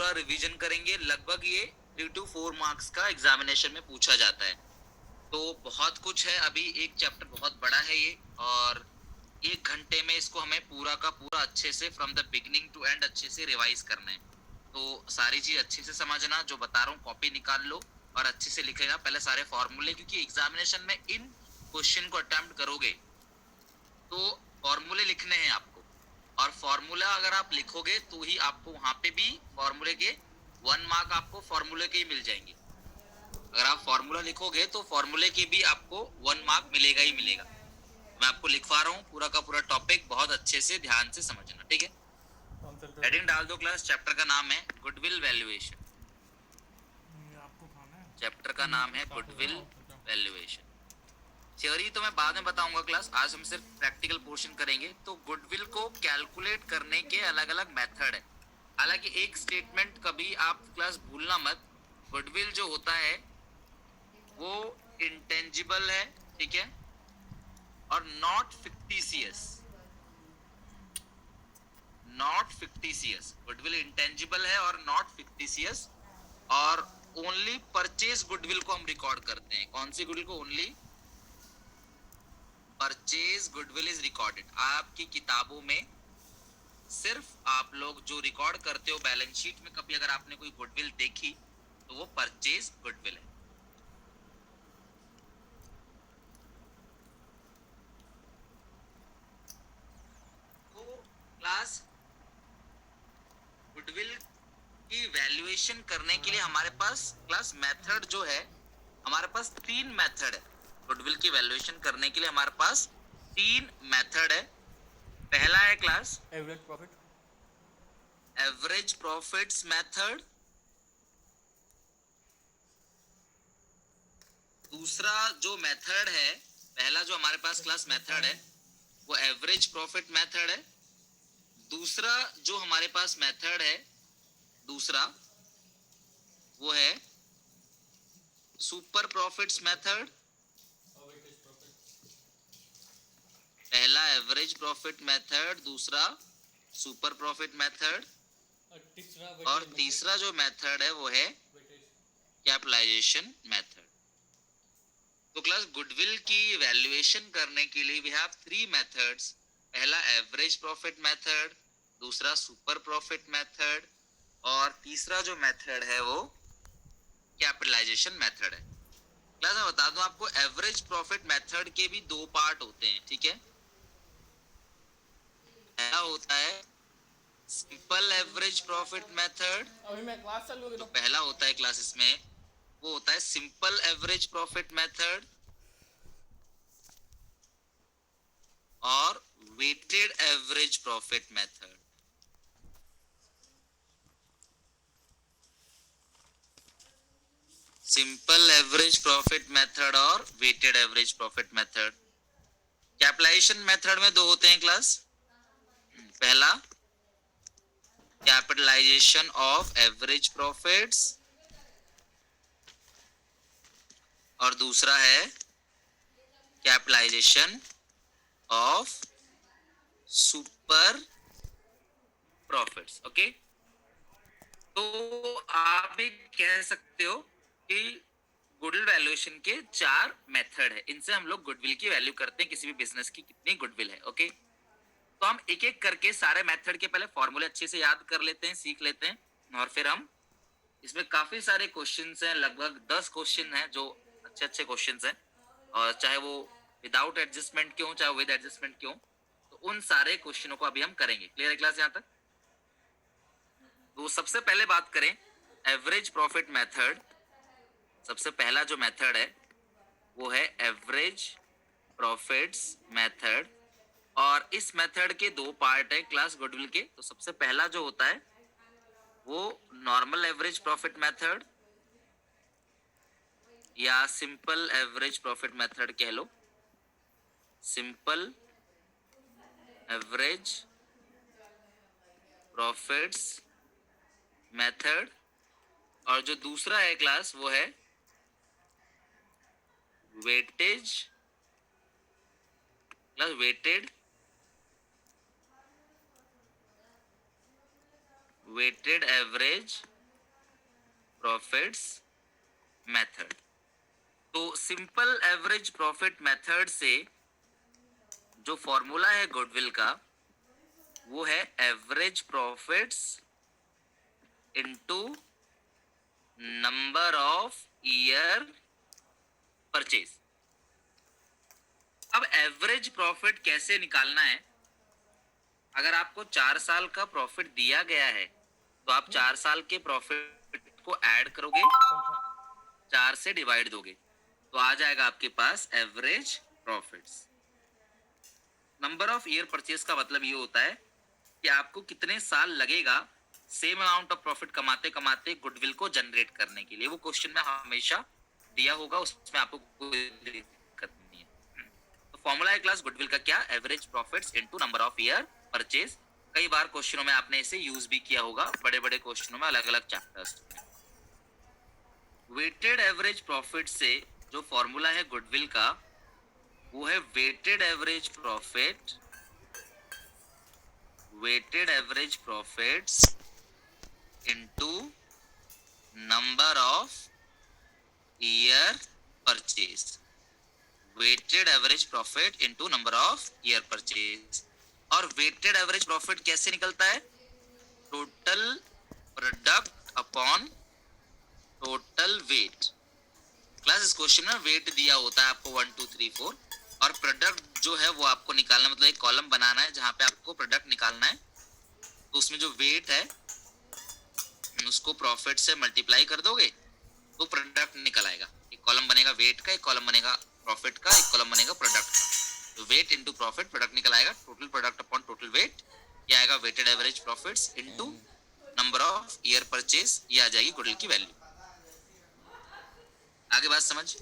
पूरा रिवीजन करेंगे। लगभग ये 3 to 4 मार्क्स का एग्जामिनेशन में पूछा जाता है। तो बहुत कुछ है, अभी एक चैप्टर बहुत बड़ा है ये, और 1 घंटे में इसको हमें पूरा का पूरा अच्छे से from the beginning to end अच्छे से रिवाइज करना है। तो सारी चीज अच्छे से समझना, जो बता रहा हूँ कॉपी निकाल लो और अच्छे से लिखेगा पहले सारे फॉर्मूले, क्योंकि एग्जामिनेशन में इन क्वेश्चन को अटेम्प्ट करोगे तो फॉर्मूले लिखने हैं आपको, और फॉर्मूला अगर आप लिखोगे तो ही आपको वहां पे भी फॉर्मूले के 1 मार्क आपको फॉर्मूले के ही मिल जाएंगे। अगर आप फॉर्मूला लिखोगे तो फॉर्मूले के भी आपको 1 मार्क मिलेगा ही मिलेगा। मैं आपको लिखवा रहा हूँ पूरा का पूरा टॉपिक, बहुत अच्छे से ध्यान से समझना, ठीक है। हेडिंग डाल दो क्लास, चैप्टर का नाम है गुडविल वैल्यूएशन। आपको खाना है? चैप्टर का नाम है गुडविल वैल्यूएशन। थ्योरी तो मैं बाद में बताऊंगा क्लास, आज हम सिर्फ प्रैक्टिकल पोर्शन करेंगे। तो गुडविल को कैलकुलेट करने के अलग अलग मेथड है। हालांकि एक स्टेटमेंट कभी आप क्लास भूलना मत, गुडविल जो होता है वो इंटेंजिबल है, ठीक है, और not fictitious. Not fictitious, goodwill intangible है और नॉट फिक्टिशियस। और ओनली परचेज गुडविल को हम रिकॉर्ड करते हैं। कौन सी गुडविल को? Only purchase goodwill is recorded. आपकी किताबों में सिर्फ आप लोग जो रिकॉर्ड करते हो बैलेंस शीट में, कभी अगर आपने कोई गुडविल देखी तो वो परचेज गुडविल है। तो क्लास गुडविल की वैल्यूएशन करने के लिए हमारे पास क्लास मेथड जो है, हमारे पास 3 मेथड है। गुडविल की वैल्यूएशन करने के लिए हमारे पास 3 मेथड है। पहला है क्लास एवरेज प्रॉफिट्स मेथड। दूसरा जो मेथड है, पहला जो हमारे पास क्लास मेथड है वो एवरेज प्रॉफिट मेथड है। दूसरा जो हमारे पास मेथड है, दूसरा वो है सुपर प्रॉफिट्स मेथड। पहला एवरेज प्रॉफिट मेथड, दूसरा सुपर प्रॉफिट मेथड, और तीसरा जो मेथड है वो है कैपिटलाइजेशन मेथड। तो क्लास गुडविल की वैल्यूएशन करने के लिए वी हैव 3 मेथड्स। पहला एवरेज प्रॉफिट मेथड, दूसरा सुपर प्रॉफिट मेथड, और तीसरा जो मेथड है वो कैपिटलाइजेशन मेथड है। क्लास मैं बता दूं आपको, एवरेज प्रॉफिट मेथड के भी 2 पार्ट होते हैं, ठीक है। पहला होता है सिंपल एवरेज प्रॉफिट मेथड। अभी मैं क्लास चालू होगी तो तो पहला होता है क्लास इसमें, वो होता है सिंपल एवरेज प्रॉफिट मेथड और weighted average profit method. Simple average profit method और weighted average profit method. Capitalisation method में 2 होते हैं क्लास। पहला कैपिटलाइजेशन ऑफ एवरेज प्रॉफिट्स और दूसरा है capitalisation of super profits. Okay, तो आप भी कह सकते हो कि गुडविल वैल्यूएशन के 4 मेथड है, इनसे हम लोग गुडविल की वैल्यू करते हैं, किसी भी बिजनेस की कितनी गुडविल है। ओके, तो हम एक एक करके सारे मेथड के पहले फॉर्मूले अच्छे से याद कर लेते हैं, सीख लेते हैं, और फिर हम इसमें काफी सारे क्वेश्चंस हैं, लगभग 10 क्वेश्चन हैं जो अच्छे अच्छे क्वेश्चंस हैं, और चाहे वो विदाउट एडजस्टमेंट के हो चाहे विद एडजस्टमेंट के हो, तो उन सारे क्वेश्चनों को अभी हम करेंगे। क्लियर है क्लास यहाँ तक? तो सबसे पहले बात करें एवरेज प्रॉफिट मेथड। सबसे पहला जो मेथड है वो है एवरेज प्रॉफिट्स मेथड, और इस मेथड के 2 पार्ट है क्लास गुडविल के। तो सबसे पहला जो होता है वो नॉर्मल एवरेज प्रॉफिट मेथड या सिंपल एवरेज प्रॉफिट मेथड कह लो, सिंपल एवरेज प्रॉफिट्स मेथड। और जो दूसरा है क्लास वो है weightage, class weighted average profits method. तो सिंपल एवरेज प्रॉफिट मेथड से जो फॉर्मूला है गुडविल का वो है average profits into number of year purchase. अब एवरेज प्रॉफिट कैसे निकालना है? अगर आपको 4 साल का प्रॉफिट दिया गया है तो आप 4 साल के प्रॉफिट को ऐड करोगे, 4 से डिवाइड दोगे तो आ जाएगा आपके पास average profits. Number of year purchase का मतलब ये होता है कि आपको कितने साल लगेगा सेम अमाउंट ऑफ प्रॉफिट कमाते कमाते गुडविल को जनरेट करने के लिए। वो क्वेश्चन में हमेशा दिया होगा, उसमें आपको कोई दिक्कत नहीं है। तो फॉर्मूला है क्लास गुडविल का क्या? Average profits into number of year purchase. कई बार क्वेश्चनों में आपने इसे यूज भी किया होगा, बड़े बड़े क्वेश्चनों में, अलग अलग चैप्टर्स में। वेटेड एवरेज प्रॉफिट से जो फॉर्मूला है गुडविल का वो है weighted average profit, weighted average profits into number of year purchase. Weighted average profit into number of year purchase. और वेटेड एवरेज प्रॉफिट कैसे निकलता है? Total product upon total weight. Class इस क्वेश्चन में वेट दिया होता है आपको 1 2 3 4 और प्रोडक्ट जो है वो आपको निकालना, मतलब एक कॉलम बनाना है जहां पे आपको प्रोडक्ट निकालना है। तो उसमें जो वेट है उसको प्रॉफिट से मल्टीप्लाई कर दोगे तो प्रोडक्ट निकल आएगा। एक कॉलम बनेगा वेट का, एक कॉलम बनेगा प्रॉफिट का, एक कॉलम बनेगा प्रोडक्ट का। तो वेट इनटू प्रॉफिट, प्रोडक्ट निकल आएगा, total product upon total weight, ये आएगा weighted average profits into number of year purchase, ये आ जाएगी गुडविल की वैल्यू। आगे बात समझ?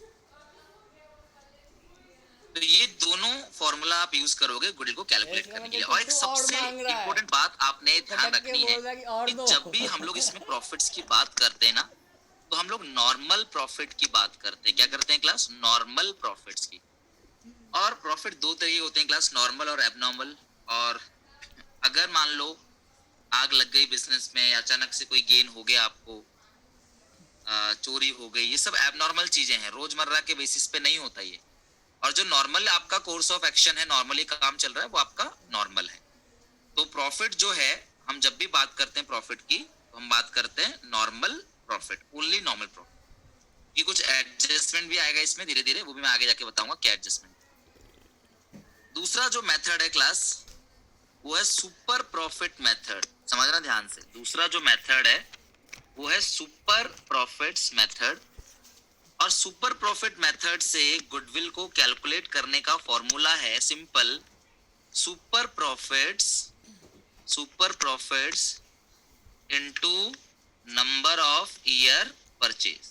तो ये दोनों फॉर्मूला आप यूज करोगे गुडविल को कैलकुलेट करने के लिए। और एक सबसे इम्पोर्टेंट बात आपने ध्यान रखनी है कि जब भी हम लोग इसमें प्रॉफिट्स की बात करते हैं ना तो हम लोग नॉर्मल प्रॉफिट की बात करते हैं। क्या करते हैं क्लास? नॉर्मल प्रॉफिट्स की। और प्रॉफिट दो तरह के होते हैं क्लास, नॉर्मल और एबनॉर्मल। और अगर मान लो आग लग गई बिजनेस में, अचानक से कोई गेन हो गया आपको, चोरी हो गई, ये सब एबनॉर्मल चीजें हैं, रोजमर्रा के बेसिस पे नहीं होता ये। और जो नॉर्मल आपका कोर्स ऑफ एक्शन है, नॉर्मली काम चल रहा है, वो आपका नॉर्मल है। तो प्रॉफिट जो है, हम जब भी बात करते हैं प्रॉफिट की तो हम बात करते हैं normal profit, only normal profit. ये कुछ एडजस्टमेंट भी आएगा इसमें धीरे धीरे, वो भी मैं आगे जाके बताऊंगा क्या एडजस्टमेंट। दूसरा जो मेथड है क्लास वो है सुपर प्रॉफिट मेथड। समझना ध्यान से, दूसरा जो मेथड है वो है सुपर प्रॉफिट्स मेथड। और सुपर प्रॉफिट मेथड से गुडविल को कैलकुलेट करने का फॉर्मूला है simple, super profits into number of year purchase.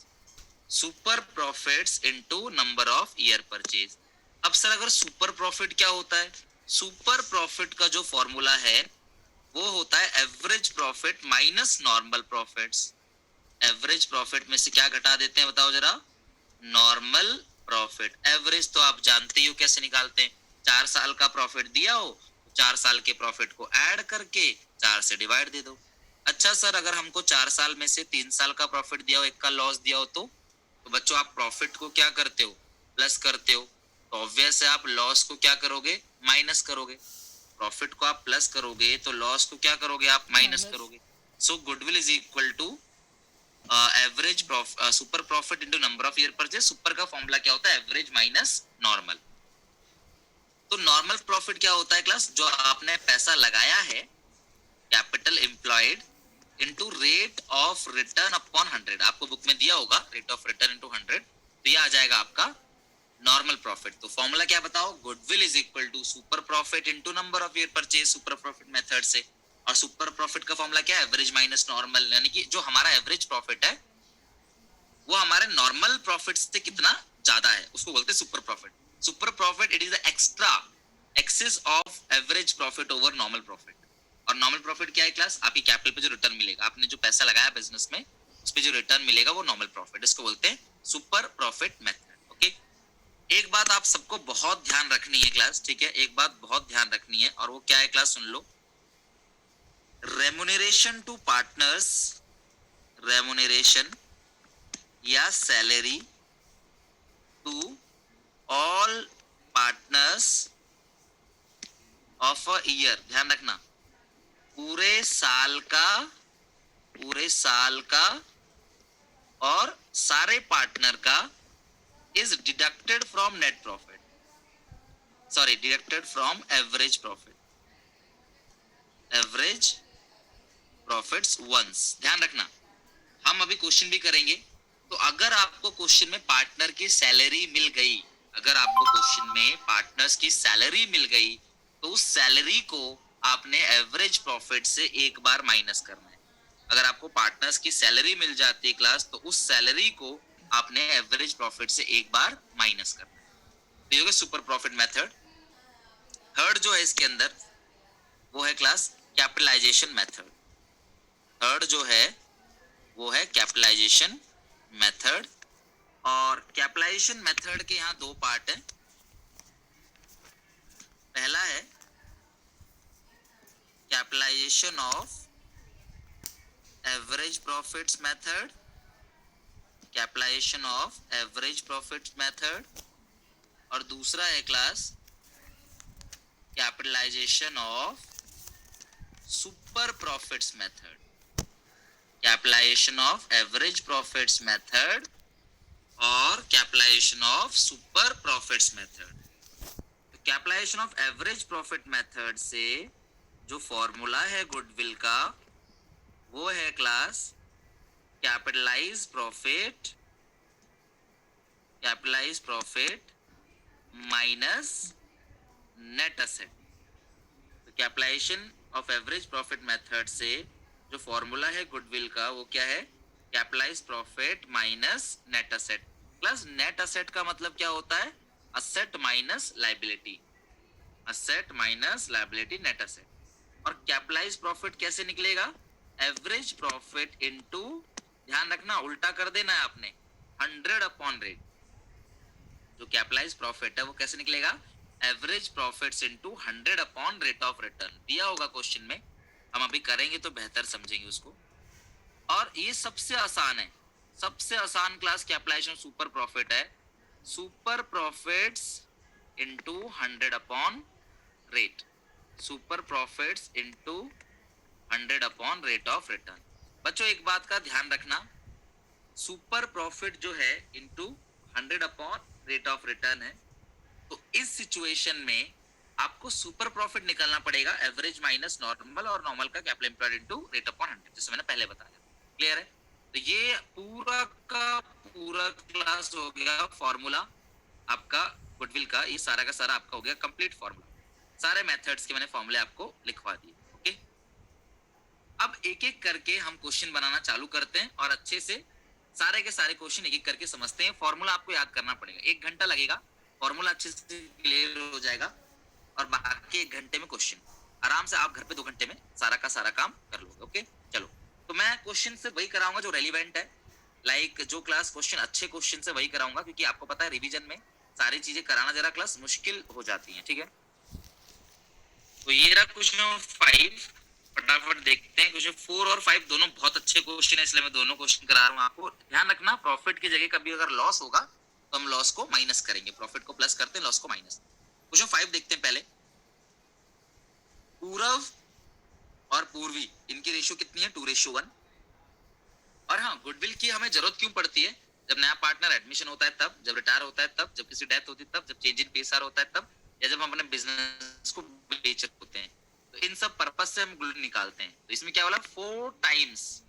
Super profits into number of year purchase. अब सर अगर सुपर प्रॉफिट क्या होता है? सुपर प्रॉफिट का जो फॉर्मूला है वो होता है average profit minus normal profits. Average profit में से क्या घटा देते हैं बताओ जरा? Normal profit. एवरेज तो आप जानते ही हो कैसे निकालते हैं, 4 साल का प्रॉफिट दिया हो 4 साल के प्रॉफिट को ऐड करके 4 से डिवाइड दे दो। अच्छा सर अगर हमको 4 साल में से 3 साल का प्रॉफिट दिया हो, 1 का लॉस दिया हो तो बच्चों आप प्रॉफिट को क्या करते हो? प्लस करते हो। तो ऑब्वियस है आप लॉस को क्या करोगे? माइनस करोगे। प्रॉफिट को आप प्लस करोगे तो लॉस को क्या करोगे? आप माइनस करोगे। So goodwill is equal to average super profit into number of year purchase. Super का फॉर्मूला क्या होता है? Average minus normal. तो नॉर्मल प्रॉफिट क्या होता है क्लास? जो आपने पैसा लगाया है, capital employed into rate of return upon 100। आपको बुक में दिया होगा रेट ऑफ रिटर्न इनटू 100, तो ये आ जाएगा आपका नॉर्मल प्रॉफिट। तो फॉर्मूला क्या बताओ? Goodwill is equal to super profit into number of year purchase, super profit method से। और सुपर प्रॉफिट का फॉर्मूला क्या है? Average minus normal. यानी कि जो हमारा एवरेज प्रॉफिट है वो हमारे नॉर्मल प्रॉफिट से कितना ज्यादा है उसको बोलते हैं super profit. Super profit it is the extra excess of average profit over normal profit. और नॉर्मल प्रॉफिट क्या है क्लास? आपकी कैपिटल पे जो रिटर्न मिलेगा, आपने जो पैसा लगाया बिजनेस में उस पे जो रिटर्न मिलेगा वो नॉर्मल प्रॉफिट, इसको बोलते हैं सुपर प्रॉफिट मेथड। ओके, एक बात आप सबको बहुत ध्यान रखनी है क्लास, ठीक है? एक बात बहुत ध्यान रखनी है और वो क्या है क्लास? सुन लो। रेम्यूनरेशन टू पार्टनर्स, रेम्यूनरेशन या salary to all partners of a year, ध्यान रखना, पूरे साल का और सारे पार्टनर का is deducted from net profit, sorry deducted from average profit, average profits once. ध्यान रखना, हम अभी क्वेश्चन भी करेंगे, तो अगर आपको क्वेश्चन में पार्टनर की सैलरी मिल गई, अगर आपको क्वेश्चन में पार्टनर्स की सैलरी मिल गई, तो उस सैलरी को आपने एवरेज प्रॉफिट से एक बार माइनस करना है। अगर आपको पार्टनर्स की सैलरी मिल जाती है क्लास, तो उस सैलरी को आपने एवरेज प्रॉफिट से एक बार माइनस करना है। तो ये होगा सुपर प्रॉफिट मेथड। थर्ड जो है इसके अंदर वो है क्लास कैपिटलाइजेशन मेथड। थर्ड जो है वो है कैपिटलाइजेशन मेथड। और कैपिटलाइजेशन मेथड के यहाँ दो पार्ट है। पहला है capitalisation of average profits method, capitalization of average profits method, और दूसरा है class capitalization of super profits method. Capitalization of average profits method और capitalization of super profits method. Capitalization of average profit method से जो formula है goodwill का वो है class capitalize profit minus net asset. तो capitalization of average profit method से जो फॉर्मूला है गुडविल का वो क्या है, capitalise profit minus net asset. Plus net asset का मतलब क्या होता है, asset minus liability, asset minus liability net asset. और कैपिटलाइज प्रॉफिट कैसे निकलेगा, एवरेज प्रॉफिट इनटू, ध्यान रखना उल्टा कर देना है आपने, 100 अपॉन रेट। जो कैपिटलाइज प्रॉफिट है वो कैसे निकलेगा, average profits into 100 upon rate of return. दिया होगा क्वेश्चन में, हम अभी करेंगे तो बेहतर समझेंगे उसको। और ये सबसे आसान है, सबसे आसान क्लास कैपिटलाइजेशन सुपर प्रॉफिट है। Super profits into 100 upon rate, super profits into 100 upon rate of return. बच्चों एक बात का ध्यान रखना, सुपर प्रॉफिट जो है into 100 upon rate of return है, तो इस सिचुएशन में आपको सुपर प्रॉफिट निकालना पड़ेगा एवरेज माइनस नॉर्मल, और नॉर्मल का capital employed into rate upon 100, जैसे मैंने पहले बताया। क्लियर है? तो ये पूरा का पूरा क्लास हो गया फॉर्मूला आपका गुडविल का, ये सारा का सारा आपका हो गया कंप्लीट फॉर्मूला। सारे मेथड्स के मैंने फॉर्मूले आपको लिखवा दिए। ओके, अब एक एक करके हम क्वेश्चन बनाना चालू करते हैं और अच्छे से सारे के सारे क्वेश्चन एक एक करके समझते हैं। फॉर्मूला आपको याद करना पड़ेगा, 1 घंटा लगेगा, फॉर्मूला अच्छे से क्लियर हो जाएगा और बाकी 1 घंटे में क्वेश्चन। आराम से आप घर पे 2 घंटे में सारा का सारा काम कर लोगे। ओके चलो, तो मैं क्वेश्चन से वही कराऊंगा जो रेलिवेंट है, लाइक जो क्लास क्वेश्चन अच्छे क्वेश्चन से वही कराऊंगा, क्योंकि आपको पता है रिवीजन में सारी चीजें कराना जरा क्लास मुश्किल हो जाती है। ठीक है, तो ये रहा क्वेश्चन 5, फटाफट देखते हैं। क्वेश्चन 4 और 5 दोनों बहुत अच्छे क्वेश्चन है, इसलिए मैं दोनों क्वेश्चन करा रहा हूँ आपको। ध्यान रखना, प्रॉफिट की जगह कभी अगर लॉस होगा तो हम लॉस को माइनस करेंगे, प्रॉफिट को प्लस करते हैं, लॉस को माइनस। क्वेश्चन 5 देखते हैं पहले। पूरव और पूर्वी इनकी रेशियो कितनी है, 2:1। और हाँ, गुडविल की हमें जरूरत क्यों पड़ती है, जब नया पार्टनर एडमिशन होता है तब, जब रिटायर होता है तब, जब किसी डेथ होती है तब, जब चेंज इन पीएसआर होता है तब, या जब हम अपने बिजनेस को बेच रहे होते हैं। तो इन सब पर्पज से हम गुडविल निकालते हैं। तो इसमें क्या बोला, 4 times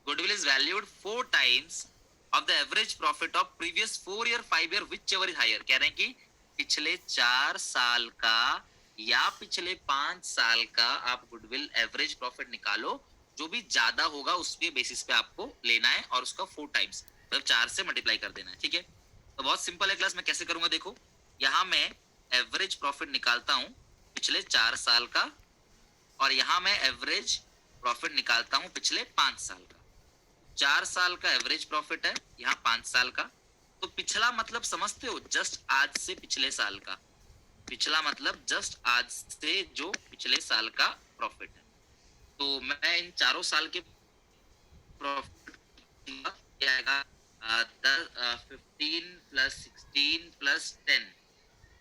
goodwill is valued 4 times of the average profit of previous 4 year 5 year whichever is higher. कह रहे हैं कि पिछले 4 साल का या पिछले 5 साल का आप गुडविल एवरेज प्रॉफिट निकालो, जो भी ज्यादा होगा उसके बेसिस पे आपको लेना है और उसका 4 टाइम्स मतलब 4 से मल्टीप्लाई कर देना है। ठीक है, तो बहुत सिंपल है क्लास, मैं कैसे करूंगा देखो। यहाँ मैं एवरेज प्रॉफिट निकालता हूँ पिछले 4 साल का, और यहाँ मैं एवरेज प्रॉफिट निकालता हूँ पिछले 5 साल का। 4 साल का एवरेज प्रॉफिट है, यहाँ 5 साल का। तो पिछला मतलब समझते हो, जस्ट आज से पिछले साल का, पिछला मतलब जस्ट आज से जो पिछले साल का प्रॉफिट है। तो मैं इन चारों साल के प्रॉफिट क्या आएगा, 15 प्लस 16 प्लस 10,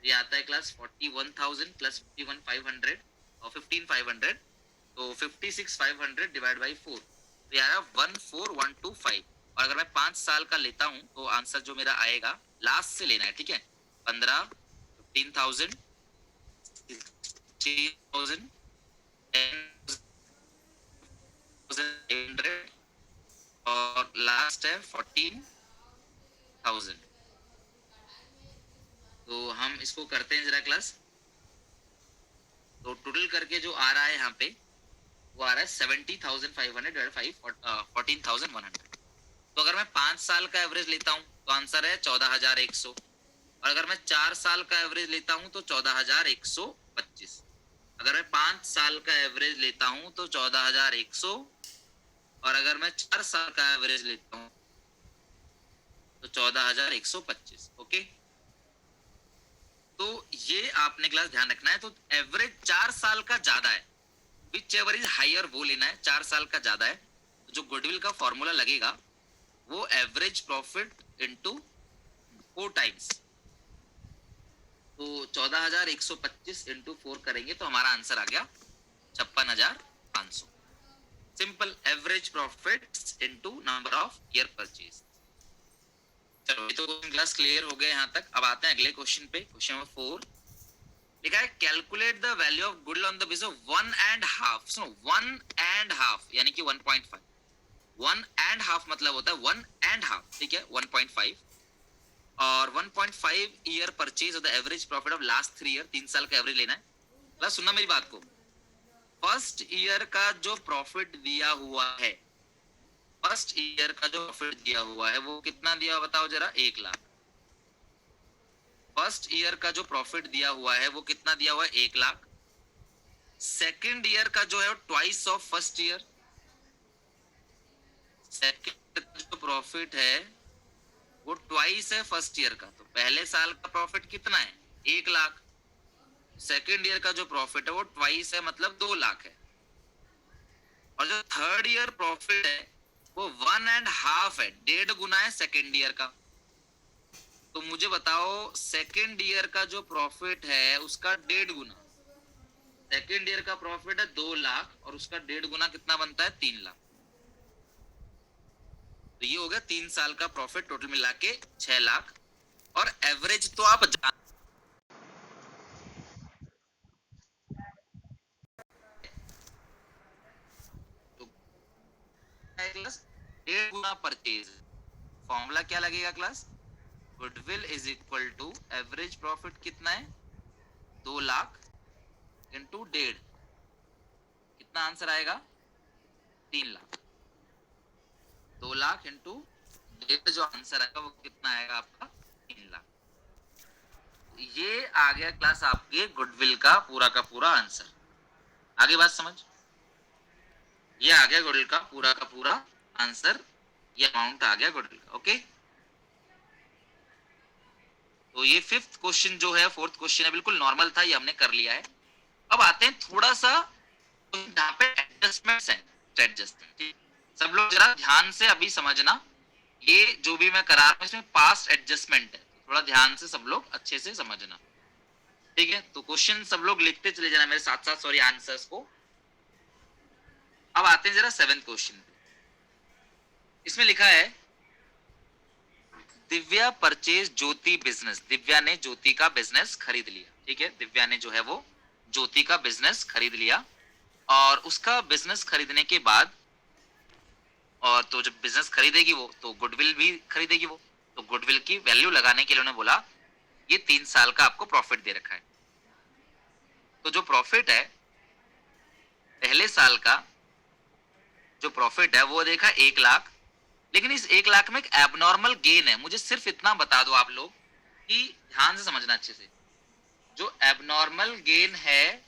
ये आता है क्लास 41,000 प्लस 51,500 और 15,500, तो 56,500 डिवाइड बाई 4, तो ये आया 14,125। और अगर मैं 5 साल का लेता हूं तो आंसर जो मेरा आएगा, लास्ट से लेना है, ठीक है, 15, 15,000, 16,000, 10,800 और लास्ट है 14,000। तो हम इसको करते हैं जरा क्लास। तो टोटल करके जो आ रहा है यहाँ पे वो आ रहा है 70,500 डिवाइड 14,100। तो अगर मैं 5 साल का एवरेज लेता हूँ तो आंसर है 14,100, और अगर मैं 4 साल का एवरेज लेता हूँ तो 14,125। अगर मैं 5 साल का एवरेज लेता हूँ तो 14,100, और अगर मैं 4 साल का एवरेज लेता हूँ तो 14,125। ओके, तो ये आपने क्लास ध्यान रखना है। तो एवरेज 4 साल का ज्यादा है, विच एवर इज हायर वो लेना है, 4 साल का ज्यादा है। तो जो गुडविल का फॉर्मूला लगेगा वो एवरेज प्रॉफिट इनटू 4 टाइम्स, तो 14,125 इंटू 4 करेंगे तो हमारा आंसर आ गया 56,500। Simple, average profit into number of year purchase. चलो, ये तो क्लास क्लियर हो गए यहाँ तक। अब आते हैं अगले क्वेश्चन पे। क्वेश्चन नंबर 4 लिखा है, calculate the value of goodwill on the basis of 1.5। सुनो, 1.5 यानी कि 1.5। 1.5 मतलब होता है 1.5, ठीक है, 1.5 और 1.5 year purchase of the average profit of last 3 year. 3 साल का एवरेज लेना है। प्लस सुनना मेरी बात को, फर्स्ट ईयर का जो प्रॉफिट दिया हुआ है, फर्स्ट ईयर का जो प्रॉफिट दिया हुआ है वो कितना दिया बताओ जरा, 1 लाख। फर्स्ट ईयर का जो प्रॉफिट दिया हुआ है वो कितना दिया हुआ है, 1 लाख। सेकेंड ईयर का जो है twice of first year. Second का जो प्रॉफिट है वो ट्वाइस है फर्स्ट ईयर का। तो पहले साल का प्रॉफिट कितना है, 1 लाख। सेकेंड ईयर का जो प्रॉफिट है वो ट्वाइस है, मतलब 2 लाख है। और जो थर्ड ईयर प्रॉफिट है वो 1.5 है, 1.5 गुना है सेकेंड ईयर का। तो मुझे बताओ, सेकेंड ईयर का जो प्रॉफिट है उसका 1.5 गुना, सेकेंड ईयर का प्रॉफिट है 2 लाख और उसका 1.5 गुना कितना बनता है, 3 लाख। तो ये हो गया 3 साल का प्रॉफिट, टोटल मिला के 6 लाख। और एवरेज तो आप जान, तो 1.5 गुना परचेज। फॉर्मूला क्या लगेगा class, goodwill is equal to average profit कितना है, 2 लाख इंटू 1.5, कितना आंसर आएगा, 3 लाख। 2 लाख इंटू 1.5 जो आंसर आएगा वो कितना आएगा आपका, 3 लाख। ये आ गया क्लास आपके गुडविल का पूरा आंसर। आगे बात समझ, ये आ गया गुडविल का पूरा आंसर, ये अमाउंट आ गया गुडविल का। ओके, तो ये फिफ्थ क्वेश्चन जो है, फोर्थ क्वेश्चन है, बिल्कुल नॉर्मल था, ये हमने कर लिया है। अब आते हैं थोड़ा सा जहाँ पे एडजस्टमेंट्स है, एडजस्टमेंट सब लोग जरा ध्यान से अभी समझना। ये जो भी मैं करा रहा हूँ इसमें पास्ट एडजस्टमेंट है, थोड़ा ध्यान से सब लोग अच्छे से समझना, ठीक है। तो क्वेश्चन सब लोग लिखते चले जाना मेरे साथ साथ, सॉरी, आंसर्स को। अब आते हैं जरा सेवेंथ क्वेश्चन पे। इसमें लिखा है, दिव्या परचेज ज्योति बिजनेस। दिव्या ने ज्योति का बिजनेस खरीद लिया, ठीक है। दिव्या ने जो है वो ज्योति का बिजनेस खरीद लिया, और उसका बिजनेस खरीदने के बाद, और तो जब बिजनेस खरीदेगी वो तो गुडविल भी खरीदेगी वो, तो गुडविल की वैल्यू लगाने के लिए उन्होंने बोला ये 3 साल का आपको प्रॉफिट दे रखा है। तो जो प्रॉफिट है, पहले साल का जो प्रॉफिट है वो देखा 1 लाख, लेकिन इस 1 लाख में एक एबनॉर्मल गेन है। मुझे सिर्फ इतना बता दो आप लोग कि ध्यान से समझना अच्छे से, जो एबनॉर्मल गेन है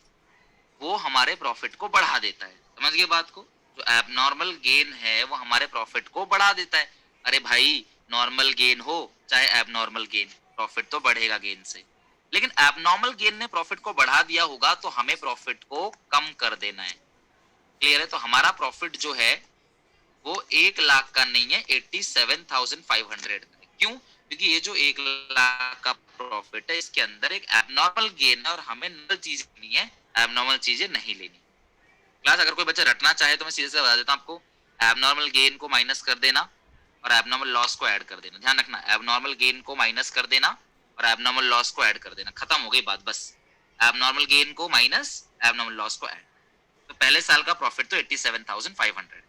वो हमारे प्रॉफिट को बढ़ा देता है। समझ गए बात को, जो एबनॉर्मल गेन है वो हमारे प्रॉफिट को बढ़ा देता है। अरे भाई, नॉर्मल गेन हो चाहे एबनॉर्मल गेन, प्रॉफिट तो बढ़ेगा गेन से। लेकिन एबनॉर्मल गेन ने प्रॉफिट को बढ़ा दिया होगा तो हमें प्रॉफिट को कम कर देना है। क्लियर है, तो हमारा प्रॉफिट जो है वो 1 लाख का नहीं है, 87,500 का है। क्यों? क्योंकि ये जो 1 लाख का प्रॉफिट है इसके अंदर एक एबनॉर्मल गेन है और हमें नॉर्मल चीज लेनी है, एबनॉर्मल चीजें नहीं लेनी। क्लास अगर कोई बच्चा रटना चाहे तो मैं सीधे से बता देता हूँ आपको, एबनॉर्मल गेन को माइनस कर देना और एबनॉर्मल लॉस को ऐड कर देना। ध्यान रखना, एबनॉर्मल गेन को माइनस कर देना और एबनॉर्मल लॉस को ऐड कर देना। खत्म हो गई बात, बस एबनॉर्मल गेन को माइनस, एबनॉर्मल लॉस को ऐड। तो पहले साल का प्रॉफिट तो 87,500,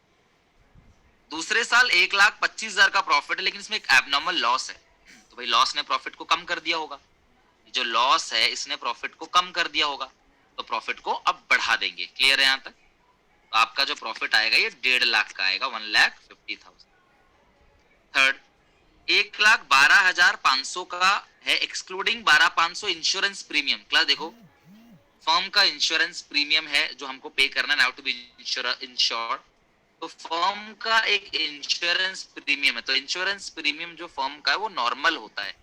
दूसरे साल 1,25,000 का प्रॉफिट है, लेकिन इसमें एक एबनॉर्मल लॉस है। तो भाई लॉस ने प्रॉफिट को कम कर दिया होगा, जो लॉस है इसने प्रॉफिट को कम कर दिया होगा, तो प्रॉफिट को अब बढ़ा देंगे। क्लियर है यहाँ तक? तो आपका जो प्रॉफिट आएगा ये 1.5 लाख का आएगा, 1,50,000। थर्ड, 1,12,500 का है एक्सक्लूडिंग 12,500 इंश्योरेंस प्रीमियम। क्लास देखो, फर्म का इंश्योरेंस प्रीमियम है जो हमको पे करना है, नाउ टू बी इंश्योर्ड। तो फर्म का एक इंश्योरेंस प्रीमियम है, तो इंश्योरेंस प्रीमियम जो फर्म का है वो नॉर्मल होता है,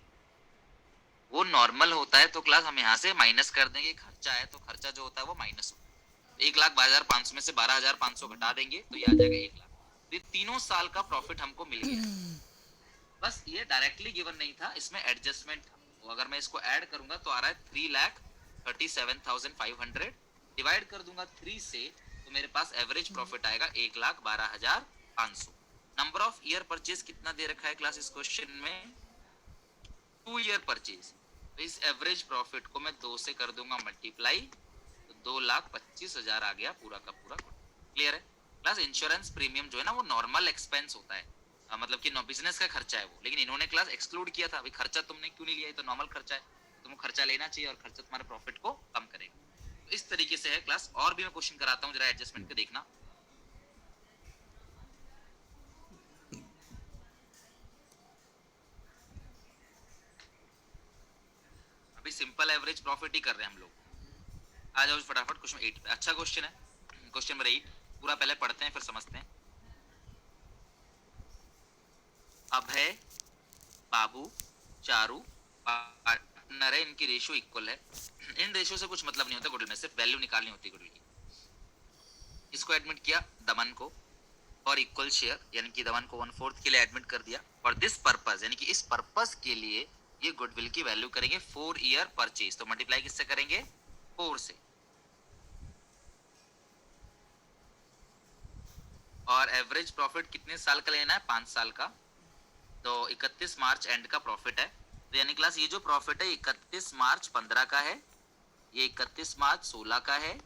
वो नॉर्मल होता है। तो क्लास हम यहाँ से माइनस कर देंगे, खर्चा है तो खर्चा जो होता है वो माइनस होता है। 1,12,500 में से 12,500 घटा देंगे तो ये आ जाएगा 1 लाख। तो ये तीनों साल का प्रॉफिट हमको मिल गया। बस ये डायरेक्टली गिवन नहीं था, इसमें एडजस्टमेंट था। तो अगर मैं इसको ऐड करूंगा तो आ रहा है 3,37,500, डिवाइड कर दूंगा 3 से तो मेरे पास एवरेज प्रॉफिट आएगा 1,12,500। नंबर ऑफ ईयर परचेज कितना दे रखा है क्लास इस क्वेश्चन में? 2 ईयर परचेज। तो इस एवरेज प्रॉफिट को मैं 2 से कर दूंगा मल्टीप्लाई, तो 2,25,000 आ गया पूरा का पूरा। क्लियर है? प्लस इंश्योरेंस प्रीमियम जो है ना वो नॉर्मल एक्सपेंस होता है, मतलब कि बिजनेस का खर्चा है वो, लेकिन इन्होंने क्लास एक्सक्लूड किया था। भाई खर्चा तुमने क्यों नहीं लिया, ये तो नॉर्मल खर्चा है, तुमको खर्चा लेना चाहिए और खर्चा तुम्हारे प्रॉफिट को कम करेगा। तो इस तरीके से है क्लास। और भी मैं क्वेश्चन कराता हूँ, जरा एडजस्टमेंट के देखना। अभी सिंपल एवरेज प्रॉफिट ही कर रहे हैं हम लोग। आ जाओ फटाफट क्वेश्चन 8 पे। अच्छा क्वेश्चन है क्वेश्चन नंबर 8, पूरा पहले पढ़ते हैं फिर समझते हैं। अभय, बाबू, चारू पार्टनर है, इनकी रेशियो इक्वल है। इन रेशियो से कुछ मतलब नहीं होता गुडविल में, सिर्फ वैल्यू निकालनी होती है गुडविल की। इसको एडमिट किया दमन को और इक्वल शेयर, यानी कि दमन को 1/4 के लिए एडमिट कर दिया। और दिस पर्पस, यानी कि इस पर्पस के लिए ये गुडविल की वैल्यू करेंगे 4 ईयर परचेज। तो मल्टीप्लाई किससे करेंगे? 4 से। और एवरेज प्रॉफिट कितने साल का लेना है? 5 साल का। तो 31 मार्च एंड का प्रॉफिट है। तो यानी क्लास ये जो प्रॉफिट है 31 मार्च 15 का है, ये 31 मार्च 16 का है,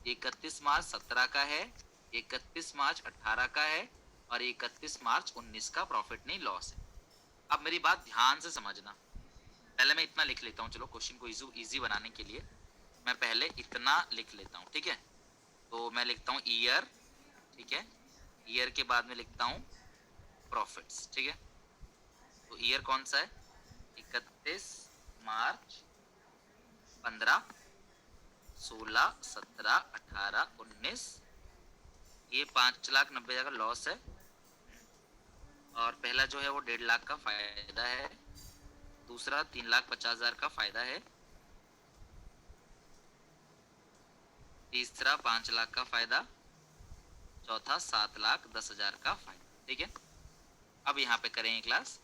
ये 31 मार्च 17 का है, ये 31 मार्च 18 का है और 31 मार्च 19 का प्रॉफिट नहीं लॉस है। अब मेरी बात ध्यान से समझना, पहले मैं इतना लिख लेता हूँ, चलो क्वेश्चन को इजी बनाने के लिए मैं पहले इतना लिख लेता हूँ, ठीक है? तो मैं लिखता हूँ ईयर, ठीक है? ईयर के बाद में लिखता हूँ प्रॉफिट्स, ठीक है? तो ईयर कौन सा है? 31 मार्च 15, 16, 17, 18, 19। ये 5,90,000 का लॉस है और पहला जो है वो 1.5 लाख का फायदा है, दूसरा 3,50,000 का फायदा है, तीसरा 5 लाख का फायदा, चौथा 7,10,000 का फायदा, ठीक है? अब यहाँ पे करेंगे क्लास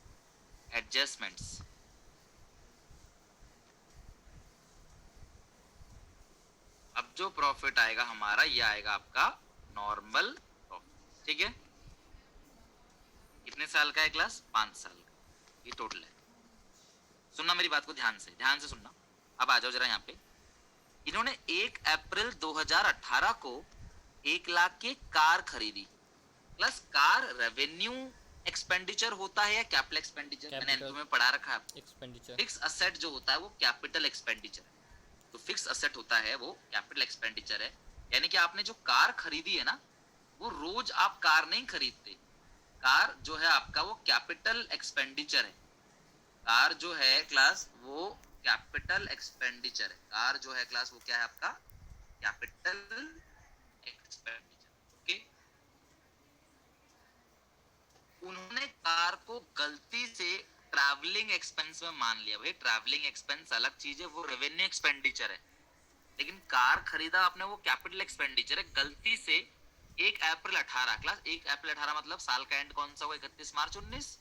एडजस्टमेंट्स। अब जो प्रॉफिट आएगा हमारा ये आएगा आपका नॉर्मल प्रॉफिट, ठीक है? कितने साल का है क्लास? 5 साल का, ये टोटल है। सुनना मेरी बात को ध्यान से सुनना। अब आ जाओ जरा यहाँ पे। इन्होंने 1 अप्रैल 2018 को 1 लाख की कार खरीदी। प्लस कार रेवेन्यू एक्सपेंडिचर होता है या कैपिटल एक्सपेंडिचर? मैंने तुम्हें पढ़ा रखा है एक्सपेंडिचर। फिक्स असेट जो होता है वो कैपिटल एक्सपेंडिचर है, तो फिक्स असेट होता है वो कैपिटल एक्सपेंडिचर है। यानी कि आपने जो कार खरीदी है ना, वो रोज आप कार नहीं खरीदते, कार जो है आपका वो कैपिटल एक्सपेंडिचर है। कार जो है क्लास वो कैपिटल एक्सपेंडिचर है, कार जो है क्लास वो क्या है आपका? Capital expenditure, okay? उन्होंने कार को गलती से ट्रैवलिंग एक्सपेंस में मान लिया। भाई ट्रैवलिंग एक्सपेंस अलग चीज है, वो रेवेन्यू एक्सपेंडिचर है, लेकिन कार खरीदा आपने वो कैपिटल एक्सपेंडिचर है। गलती से 1 अप्रैल 18 क्लास, 1 अप्रैल 18 मतलब साल का एंड कौन सा हुआ? 31 मार्च 19।